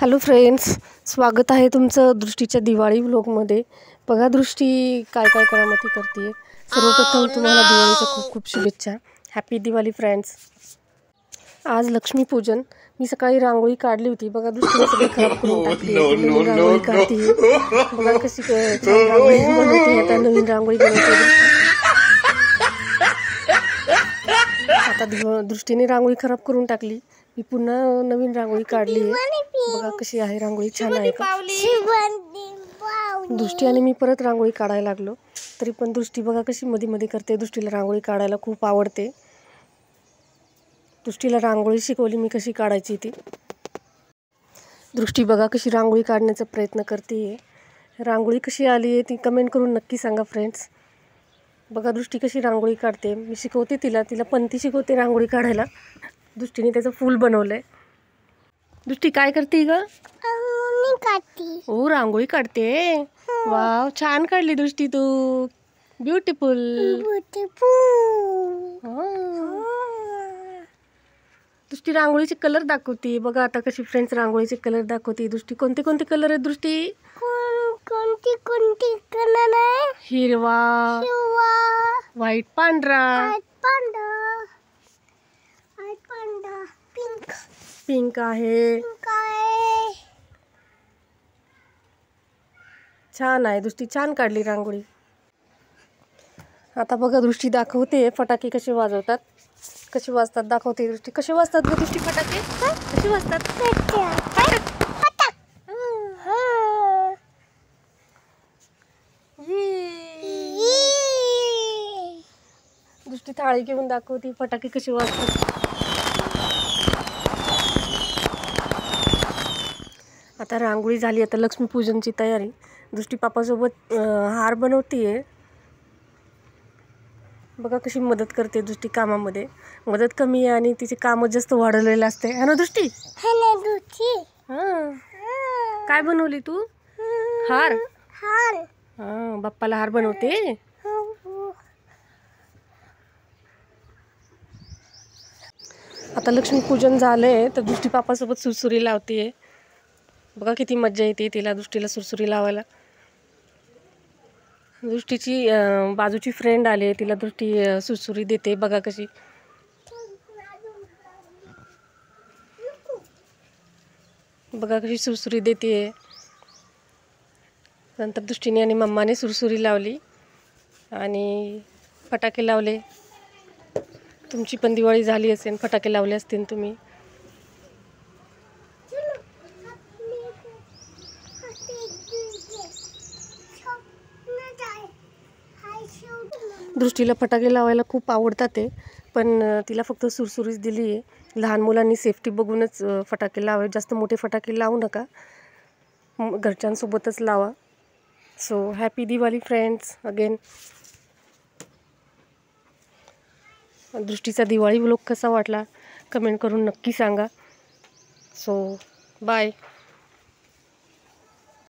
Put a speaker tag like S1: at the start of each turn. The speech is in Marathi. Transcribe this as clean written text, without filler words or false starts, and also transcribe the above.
S1: हॅलो फ्रेंड्स, स्वागत आहे तुमचं दृष्टीच्या दिवाळी व्लॉगमध्ये. बघा दृष्टी काय काय करामती करते. सर्वप्रथम तुम्हाला दिवाळीच्या खूप खूप शुभेच्छा. Happy Diwali friends. आज लक्ष्मीपूजन. मी सकाळी रांगोळी काढली होती. बघा दृष्टीने सगळी खराब करून टाकली. नवीन रांगोळी काढते. बघा कशी छान रांगोळी बनवते. आता नवीन रांगोळी बनवते. आता दृष्टीने रांगोळी खराब करून टाकली. मी पुन्हा नवीन रांगोळी काढली आहे. बघा कशी आहे रांगोळी, छान आहे का? दृष्टी आणि मी परत रांगोळी काढायला लागलो. तरी पण दृष्टी बघा कशी मध्ये मध्ये करते. दृष्टीला रांगोळी काढायला खूप आवडते. दृष्टीला रांगोळी शिकवली मी कशी काढायची ती. दृष्टी बघा कशी रांगोळी काढण्याचा प्रयत्न करते. रांगोळी कशी आली आहे ती कमेंट करून नक्की सांगा फ्रेंड्स. बघा दृष्टी कशी रांगोळी काढते. मी शिकवते तिला पंती शिकवते रांगोळी काढायला. दृष्टीने त्याचं फूल बनवलंय. दृष्टी काय करते ग? हो, रांगोळी काढते. वाव, छान काढली दृष्टी तू. ब्युटिफुल. दृष्टी रांगोळीचे कलर दाखवते. बघा आता कशी फ्रेंड्स रांगोळीचे कलर दाखवते. दृष्टी कोणते कोणते कलर आहेत दृष्टी? कोणती कलर आहे? हिरवा, व्हाईट, पांढरा, पिंक आहे. छान आहे दृष्टी, छान काढली रांगोळी. आता बघा दृष्टी दाखवते फटाके कसे वाजवतात. कसे वाजतात दाखवते दृष्टी. कसे वाजतात ग दृष्टी फटाके? कसे वाजतात? दृष्टी थाळी घेऊन दाखवते फटाके कसे वाजतात. आता रांगोळी झाली. आता लक्ष्मीपूजनची तयारी. दृष्टी पापासोबत हार बनवतीये. बघा कशी मदत करते दृष्टी कामामध्ये. मदत कमी आहे आणि तिचे काम जास्त वाढवलेलं असते. है ना दृष्टी? हां, काय बनवली तू? हार. हां, बाप्पाला हार बनवते. आता लक्ष्मीपूजन झालंय तर दृष्टी पापासोबत सुरसुरी लावते. बघा किती मज्जा येते तिला दृष्टीला सुरसुरी लावायला. दृष्टीची बाजूची फ्रेंड आली. तिला दृष्टी सुरसुरी देते. बघा कशी. बघा कशी सुरसुरी देते. नंतर दृष्टीने आणि मम्माने सुरसुरी लावली आणि फटाके लावले. तुमची पण दिवाळी झाली असेल, फटाके लावले असतील तुम्ही. दृष्टीला फटाके लावायला खूप आवडतात ते, पण तिला फक्त सुरसुरीच दिली आहे. लहान मुलांनी सेफ्टी बघूनच फटाके लावावे. जास्त मोठे फटाके लावू नका. घरच्यांसोबतच लावा. So happy Diwali friends again. दृष्टीचा दिवाळी व्लॉग कसा वाटला कमेंट करून नक्की सांगा. So bye.